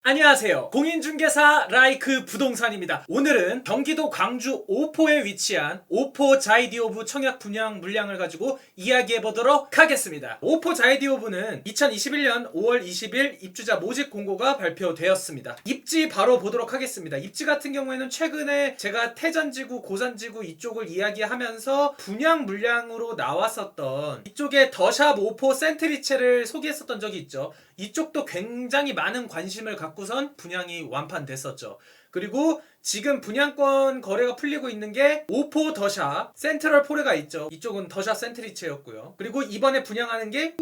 안녕하세요. 공인중개사 라이크 부동산입니다. 오늘은 경기도 광주 오포에 위치한 오포 자이디오브 청약 분양 물량을 가지고 이야기해 보도록 하겠습니다. 오포 자이디오브는 2021년 5월 20일 입주자 모집 공고가 발표되었습니다. 입지 바로 보도록 하겠습니다. 입지 같은 경우에는 최근에 제가 태전지구, 고산지구 이쪽을 이야기하면서 분양 물량으로 나왔었던 이쪽에 더샵 오포 센트리체를 소개했었던 적이 있죠. 이쪽도 굉장히 많은 관심을 갖고선 분양이 완판됐었죠. 그리고 지금 분양권 거래가 풀리고 있는 게 오포 더샵 센트럴 포레가 있죠. 이쪽은 더샵 센트리체였고요. 그리고 이번에 분양하는 게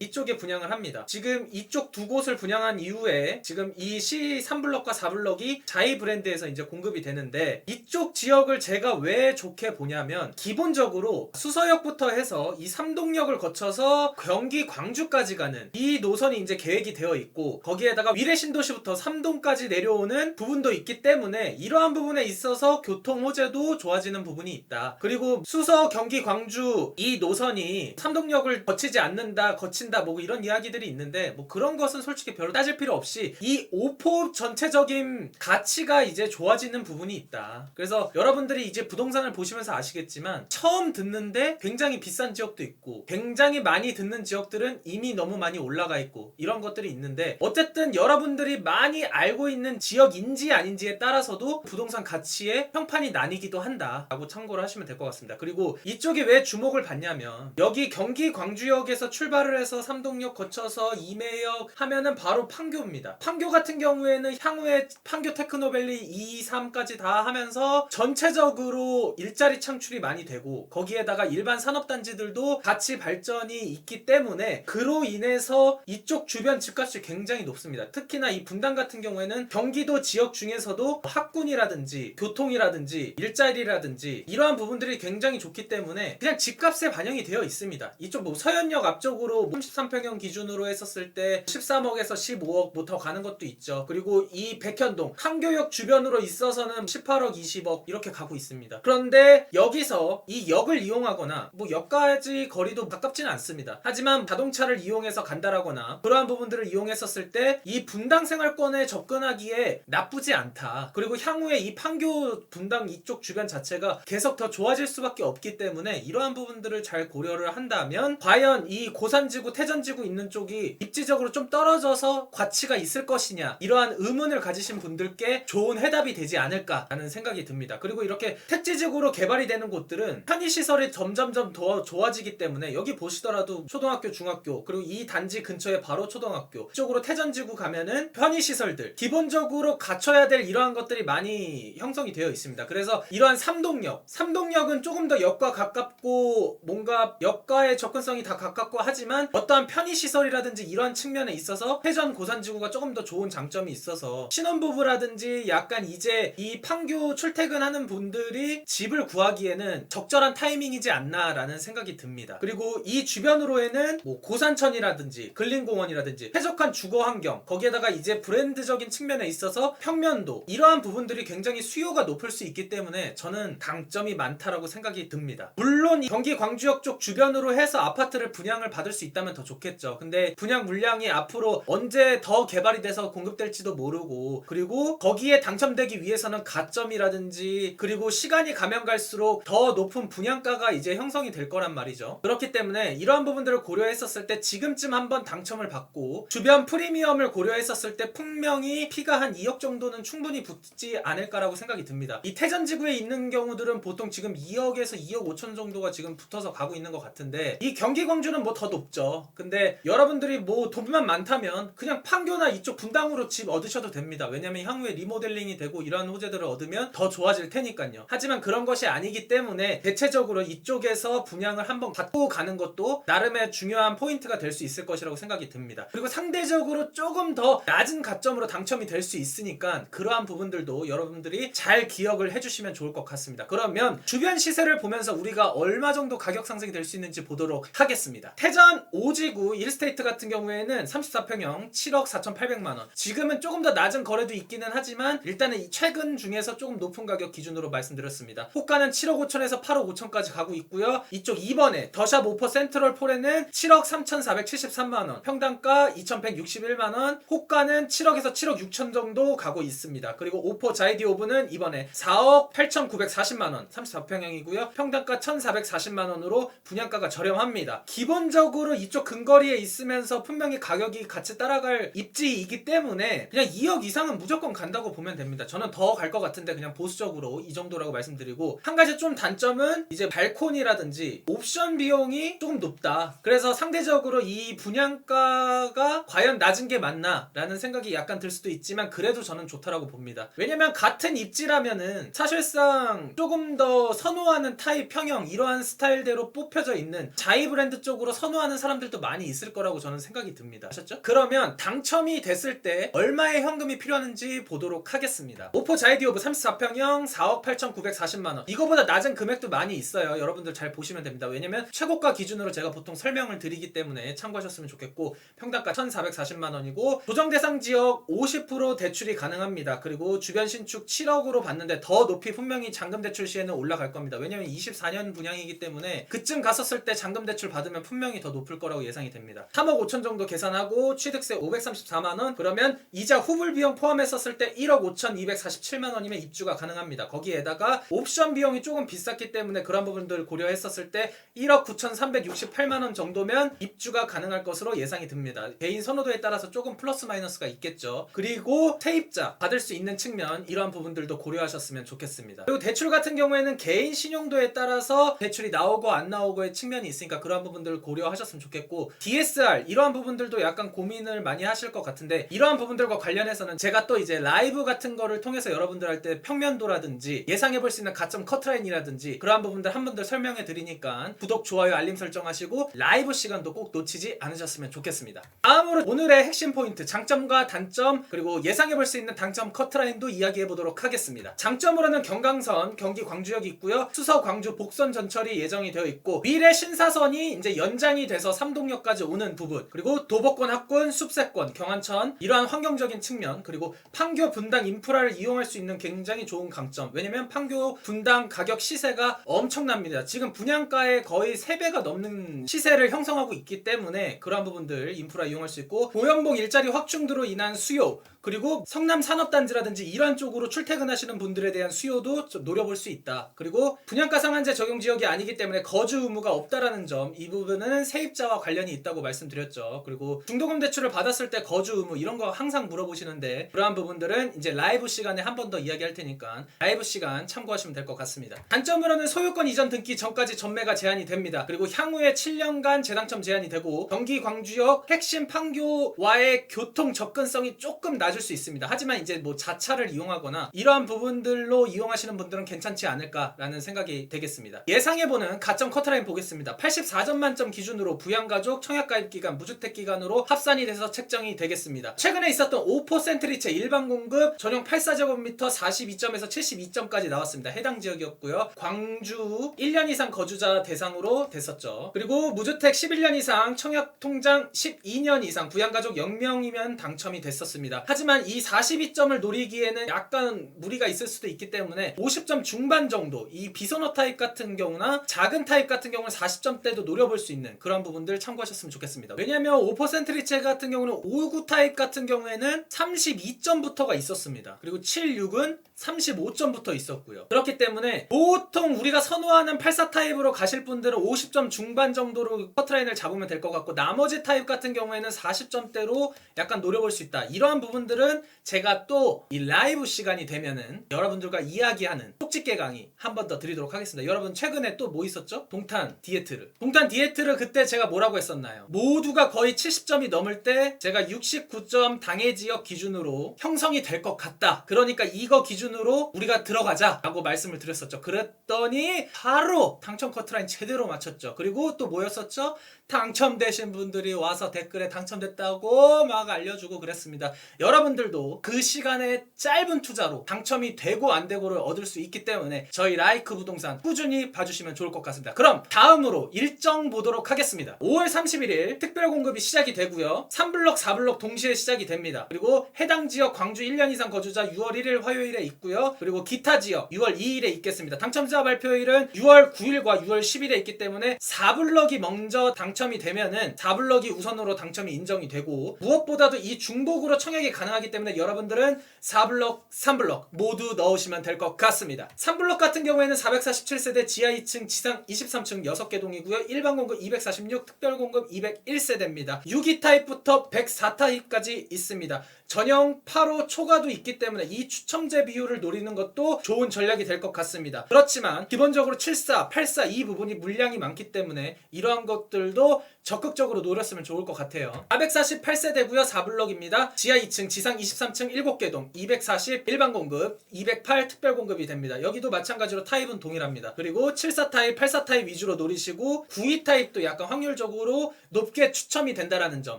이쪽에 분양을 합니다. 지금 이쪽 두 곳을 분양한 이후에 지금 이 C3블럭과 4블럭이 자이 브랜드에서 이제 공급이 되는데, 이쪽 지역을 제가 왜 좋게 보냐면 기본적으로 수서역부터 해서 이 삼동역을 거쳐서 경기 광주까지 가는 이 노선이 이제 계획이 되어 있고, 거기에다가 위례신도시부터 삼동까지 내려오는 부분도 있기 때문에 이러한 부분에 있어서 교통 호재도 좋아지는 부분이 있다. 그리고 수서 경기 광주 이 노선이 삼동역을 거치지 않는다, 거친다, 뭐 이런 이야기들이 있는데, 뭐 그런 것은 솔직히 별로 따질 필요 없이 이 오포 전체적인 가치가 이제 좋아지는 부분이 있다. 그래서 여러분들이 이제 부동산을 보시면서 아시겠지만 처음 듣는데 굉장히 비싼 지역도 있고, 굉장히 많이 듣는 지역들은 이미 너무 많이 올라가 있고, 이런 것들이 있는데, 어쨌든 여러분들이 많이 알고 있는 지역인지 아닌지에 따라서도 부동산 가치의 평판이 나뉘기도 한다 라고 참고를 하시면 될 것 같습니다. 그리고 이쪽이 왜 주목을 받냐면, 여기 경기 광주역에서 출발을 해서 삼동역 거쳐서 임해역 하면은 바로 판교입니다. 판교 같은 경우에는 향후에 판교 테크노밸리 2, 3까지 다 하면서 전체적으로 일자리 창출이 많이 되고, 거기에다가 일반 산업단지들도 같이 발전이 있기 때문에 그로 인해서 이쪽 주변 집값이 굉장히 높습니다. 특히나 이 분당 같은 경우에는 경기도 지역 중에서도 학군이라든지 교통이라든지 일자리라든지 이러한 부분들이 굉장히 좋기 때문에 그냥 집값에 반영이 되어 있습니다. 이쪽 뭐 서현역 앞쪽으로 33평형 기준으로 했었을 때 13억에서 15억 뭐 더 가는 것도 있죠. 그리고 이 백현동 판교역 주변으로 있어서는 18억 20억 이렇게 가고 있습니다. 그런데 여기서 이 역을 이용하거나 뭐 역까지 거리도 가깝지는 않습니다. 하지만 자동차를 이용해서 간다라거나 그러한 부분들을 이용했었을 때 이 분당 생활권에 접근하기에 나쁘지 않다. 그리고 향후에 이 판교 분당 이쪽 주변 자체가 계속 더 좋아질 수밖에 없기 때문에 이러한 부분들을 잘 고려를 한다면 과연 이 고산지구, 태전지구 있는 쪽이 입지적으로 좀 떨어져서 가치가 있을 것이냐, 이러한 의문을 가지신 분들께 좋은 해답이 되지 않을까라는 생각이 듭니다. 그리고 이렇게 택지지구로 개발이 되는 곳들은 편의시설이 점점점 더 좋아지기 때문에, 여기 보시더라도 초등학교, 중학교, 그리고 이 단지 근처에 바로 초등학교, 이쪽으로 태전지구 가면은 편의시설들 기본적으로 갖춰야 될 이러한 것들이 많이 형성이 되어 있습니다. 그래서 이러한 삼동역은 조금 더 역과 가깝고 뭔가 역과의 접근성이 다 가깝고 하지만 어떠한 편의시설이라든지 이러한 측면에 있어서 태전 고산지구가 조금 더 좋은 장점이 있어서 신혼부부라든지 약간 이제 이 판교 출퇴근하는 분들이 집을 구하기에는 적절한 타이밍이지 않나라는 생각이 듭니다. 그리고 이 주변으로에는 뭐 고산천이라든지 근린공원이라든지 쾌적한 주거환경, 거기에다가 이제 브랜드적인 측면에 있어서 평면도, 이러한 부분들이 굉장히 수요가 높을 수 있기 때문에 저는 강점이 많다라고 생각이 듭니다. 물론 이 경기 광주역 쪽 주변으로 해서 아파트를 분양을 받을 수 있다면 더 좋겠죠. 근데 분양 물량이 앞으로 언제 더 개발이 돼서 공급될지도 모르고, 그리고 거기에 당첨되기 위해서는 가점이라든지 그리고 시간이 가면 갈수록 더 높은 분양가가 이제 형성이 될 거란 말이죠. 그렇기 때문에 이러한 부분들을 고려했었을 때 지금쯤 한번 당첨을 받고 주변 프리미엄을 고려했었을 때 분명히 피가 한 2억 정도는 충분히 붙지 않을까라고 생각이 듭니다. 이 태전지구에 있는 경우들은 보통 지금 2억에서 2억 5천 정도가 지금 붙어서 가고 있는 것 같은데, 이 경기 광주는 뭐 더 높죠. 근데 여러분들이 뭐 돈만 많다면 그냥 판교나 이쪽 분당으로 집 얻으셔도 됩니다. 왜냐면 향후에 리모델링이 되고 이러한 호재들을 얻으면 더 좋아질 테니까요. 하지만 그런 것이 아니기 때문에 대체적으로 이쪽에서 분양을 한번 받고 가는 것도 나름의 중요한 포인트가 될 수 있을 것이라고 생각이 듭니다. 그리고 상대적으로 조금 더 낮은 가점으로 당첨이 될 수 있으니까 그러한 부분들도 여러분들이 잘 기억을 해주시면 좋을 것 같습니다. 그러면 주변 시세를 보면서 우리가 얼마 정도 가격 상승이 될 수 있는지 보도록 하겠습니다. 태전 예전 오지구 1스테이트 같은 경우에는 34평형 7억 4,800만원. 지금은 조금 더 낮은 거래도 있기는 하지만 일단은 이 최근 중에서 조금 높은 가격 기준으로 말씀드렸습니다. 호가는 7억 5천에서 8억 5천까지 가고 있고요. 이쪽 2번에 더샵 오퍼 센트럴 폴에는 7억 3,473만원, 평당가 2,161만원, 호가는 7억에서 7억 6천 정도 가고 있습니다. 그리고 오포 자이디 오브는 이번에 4억 8,940만원, 34평형이고요. 평당가 1,440만원으로 분양가가 저렴합니다. 기본적으로 이쪽 근거리에 있으면서 분명히 가격이 같이 따라갈 입지이기 때문에 그냥 2억 이상은 무조건 간다고 보면 됩니다. 저는 더 갈 것 같은데 그냥 보수적으로 이 정도라고 말씀드리고, 한 가지 좀 단점은 이제 발코니라든지 옵션 비용이 조금 높다. 그래서 상대적으로 이 분양가가 과연 낮은 게 맞나 라는 생각이 약간 들 수도 있지만 그래도 저는 좋다라고 봅니다. 왜냐면 같은 입지라면은 사실상 조금 더 선호하는 타입 평형 이러한 스타일대로 뽑혀져 있는 자이 브랜드 쪽으로 선호하는 사람들도 많이 있을 거라고 저는 생각이 듭니다. 아셨죠? 그러면 당첨이 됐을 때 얼마의 현금이 필요한지 보도록 하겠습니다. 오포 자이디 오브 34평형 4억 8,940만원. 이거보다 낮은 금액도 많이 있어요. 여러분들 잘 보시면 됩니다. 왜냐면 최고가 기준으로 제가 보통 설명을 드리기 때문에 참고하셨으면 좋겠고, 평당가 1,440만원이고 조정 대상 지역 50% 대출이 가능합니다. 그리고 주변 신축 7억으로 봤는데 더 높이 분명히 잔금 대출 시에는 올라갈 겁니다. 왜냐면 24년 분양이기 때문에 그쯤 갔었을 때 잔금 대출 받으면 분명히 더 높을 거라고 예상이 됩니다. 3억 5천 정도 계산하고 취득세 534만원, 그러면 이자 후불 비용 포함했었을 때 1억 5,247만원이면 입주가 가능합니다. 거기에다가 옵션 비용이 조금 비쌌기 때문에 그런 부분들을 고려했었을 때 1억 9,368만원 정도면 입주가 가능할 것으로 예상이 듭니다. 개인 선호도에 따라서 조금 플러스 마이너스가 있겠죠. 그리고 세입자 받을 수 있는 측면, 이러한 부분들도 고려하셨으면 좋겠습니다. 그리고 대출 같은 경우에는 개인 신용도에 따라서 대출이 나오고 안 나오고의 측면이 있으니까 그러한 부분들을 고려하셨으면 좋겠고, DSR 이러한 부분들도 약간 고민을 많이 하실 것 같은데, 이러한 부분들과 관련해서는 제가 또 이제 라이브 같은 거를 통해서 여러분들한테 평면도라든지 예상해볼 수 있는 가점 커트라인이라든지 그러한 부분들 한 번 더 설명해 드리니까 구독, 좋아요, 알림 설정하시고 라이브 시간도 꼭 놓치지 않으셨으면 좋겠습니다. 다음으로 오늘의 핵심 포인트, 장점과 단점, 그리고 예상해볼 수 있는 당점 커트라인도 이야기해 보도록 하겠습니다. 장점으로는 경강선, 경기 광주역이 있고요. 수서 광주 복선 전철이 예정이 되어 있고, 미래 신사선이 이제 연장이 돼서 삼동역까지 오는 부분, 그리고 도보권, 합권, 숲세권, 경안천, 이러한 환경적인 측면, 그리고 판교 분당 인프라를 이용할 수 있는 굉장히 좋은 강점. 왜냐면 판교 분당 가격 시세가 엄청납니다. 지금 분양가의 거의 3배가 넘는 시세를 형성하고 있기 때문에 그러한 부분들 인프라 이용할 수 있고, 보연봉 일자리 확충도로 인한 수요, 그리고 성남 산업단지라든지 이런 쪽으로 출퇴근하시는 분들에 대한 수요도 좀 노려볼 수 있다. 그리고 분양가 상한제 적용 지역이 아니기 때문에 거주 의무가 없다라는 점, 이 부분은 세입자와 관련이 있다고 말씀드렸죠. 그리고 중도금 대출을 받았을 때 거주 의무 이런 거 항상 물어보시는데 그러한 부분들은 이제 라이브 시간에 한 번 더 이야기할 테니까 라이브 시간 참고하시면 될 것 같습니다. 단점으로는 소유권 이전 등기 전까지 전매가 제한이 됩니다. 그리고 향후에 7년간 재당첨 제한이 되고, 경기 광주역 핵심 판교와의 교통 접근성이 조금 낮을 수 있습니다. 하지만 이제 뭐 자차를 이용하거나 이러한 부분들로 이용하시는 분들은 괜찮지 않을까라는 생각이 되겠습니다. 예상해보는 가점 커트라인 보겠습니다. 84점 만점 기준으로 부양가족 청약가입 기간, 무주택 기간으로 합산이 돼서 책정이 되겠습니다. 최근에 있었던 오포 센트리체 일반 공급 전용 84제곱미터 42점에서 72점까지 나왔습니다. 해당 지역이었고요. 광주 1년 이상 거주자 대상으로 됐었죠. 그리고 무주택 11년 이상, 청약 통장 12년 이상, 부양가족 0명이면 당첨이 됐었습니다. 하지만 이 42점을 노리기에는 약간 무리가 있을 수도 있기 때문에 50점 중반 정도, 이 비선호 타입 같은 경우나 작은 타입 같은 경우는 40점대도 노려볼 수 있는 그런 부분들 참고하셨으면 좋겠습니다. 왜냐면 5% 리체 같은 경우는 59 타입 같은 경우에는 32점부터가 있었습니다. 그리고 76은 35점부터 있었고요. 그렇기 때문에 보통 우리가 선호하는 84 타입으로 가실 분들은 50점 중반 정도로 커트라인을 잡으면 될 것 같고, 나머지 타입 같은 경우에는 40점대로 약간 노려볼 수 있다. 이러한 부분들은 제가 또 이 라이브 시간이 되면은 여러분들과 이야기하는 속집게 강의 한 번 더 드리도록 하겠습니다. 여러분 최근에 또 뭐 있었죠? 동탄 디에트르 그때 제가 뭐라고 했었나요? 모두가 거의 70점이 넘을 때 제가 69점 당해 지역 기준으로 형성이 될 것 같다. 그러니까 이거 기준으로 우리가 들어가자 라고 말씀을 드렸었죠. 그랬더니 바로 당첨 커트라인 제대로 맞췄죠. 그리고 또 뭐였었죠? 당첨되신 분들이 와서 댓글에 당첨됐다고 막 알려주고 그랬습니다. 여러분들도 그 시간에 짧은 투자로 당첨이 되고 안 되고를 얻을 수 있기 때문에 저희 라이크 부동산 꾸준히 봐주시면 좋을 것 같습니다. 그럼 다음으로 일정 보도록 하겠습니다. 5월 31일 특별 공급이 시작이 되고요. 3블럭 4블럭 동시에 시작이 됩니다. 그리고 해당 지역 광주 1년 이상 거주자 6월 1일 화요일에 있고요. 그리고 기타 지역 6월 2일에 있겠습니다. 당첨자 발표일은 6월 9일과 6월 10일에 있기 때문에 4블럭이 먼저 당첨이 되면은 4블럭이 우선으로 당첨이 인정이 되고, 무엇보다도 이 중복으로 청약이 가능하기 때문에 여러분들은 4블럭, 3블럭 모두 넣으시면 될 것 같습니다. 3블럭 같은 경우에는 447세대 지하 2층 지상 23층 6개 동이고요. 일반 공급 246, 특별 공급 201세대입니다. 6위 타입부터 104 타입까지 있습니다. 전용 8호 초과도 있기 때문에 이 추첨제 비율을 노리는 것도 좋은 전략이 될 것 같습니다. 그렇지만 기본적으로 74, 84 이 부분이 물량이 많기 때문에 이러한 것들도 적극적으로 노렸으면 좋을 것 같아요. 448세대고요. 4블럭입니다. 지하 2층, 지상 23층 7개 동, 240 일반 공급, 208 특별 공급이 됩니다. 여기도 마찬가지로 타입은 동일합니다. 그리고 74 타입, 84 타입 위주로 노리시고 92 타입도 약간 확률적으로 높게 추첨이 된다라는 점.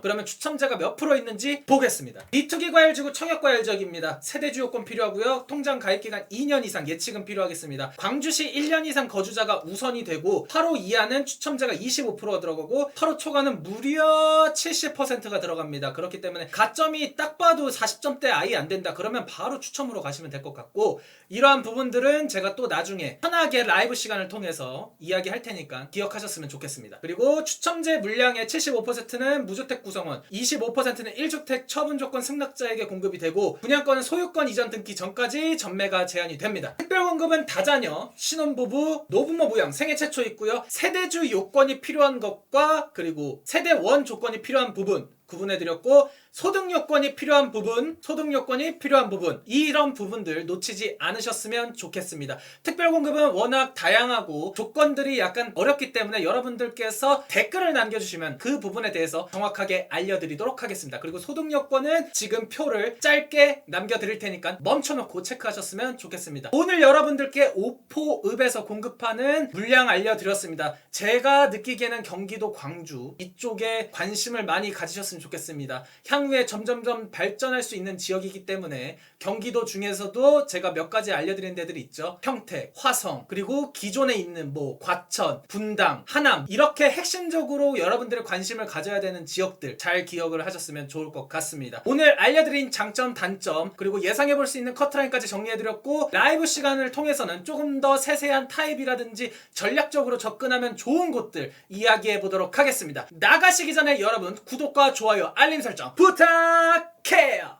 그러면 추첨자가 몇 프로 있는지 보겠습니다. 비투기 과열지구 청약과열 지역입니다. 세대 주요권 필요하고요. 통장 가입 기간 2년 이상 예치금 필요하겠습니다. 광주시 1년 이상 거주자가 우선이 되고 8호 이하는 추첨자가 25%가 들어가고 8호 초과는 무려 70%가 들어갑니다. 그렇기 때문에 가점이 딱 봐도 40점대 아예 안 된다 그러면 바로 추첨으로 가시면 될 것 같고, 이러한 부분들은 제가 또 나중에 편하게 라이브 시간을 통해서 이야기할 테니까 기억하셨으면 좋겠습니다. 그리고 추첨제 물량의 75%는 무주택 구성원, 25%는 1주택 처분 조건 승낙자에게 공급이 되고, 분양권은 소유권 이전 등기 전까지 전매가 제한이 됩니다. 특별 공급은 다자녀, 신혼부부, 노부모 부양, 생애 최초 있고요. 세대주 요건이 필요한 것과 그리고 세대원 조건이 필요한 부분 구분해드렸고, 소득 요건이 필요한 부분, 이런 부분들 놓치지 않으셨으면 좋겠습니다. 특별 공급은 워낙 다양하고 조건들이 약간 어렵기 때문에 여러분들께서 댓글을 남겨주시면 그 부분에 대해서 정확하게 알려드리도록 하겠습니다. 그리고 소득 요건은 지금 표를 짧게 남겨드릴 테니까 멈춰놓고 체크하셨으면 좋겠습니다. 오늘 여러분들께 오포읍에서 공급하는 물량 알려드렸습니다. 제가 느끼기에는 경기도 광주 이쪽에 관심을 많이 가지셨으면 좋겠습니다. 향후에 점점점 발전할 수 있는 지역이기 때문에 경기도 중에서도 제가 몇 가지 알려드린 데들이 있죠. 평택, 화성, 그리고 기존에 있는 과천, 분당, 하남, 이렇게 핵심적으로 여러분들의 관심을 가져야 되는 지역들 잘 기억을 하셨으면 좋을 것 같습니다. 오늘 알려드린 장점, 단점, 그리고 예상해볼 수 있는 커트라인까지 정리해드렸고, 라이브 시간을 통해서는 조금 더 세세한 타입이라든지 전략적으로 접근하면 좋은 곳들 이야기해보도록 하겠습니다. 나가시기 전에 여러분 구독과 좋아요, 알림 설정 부탁해요.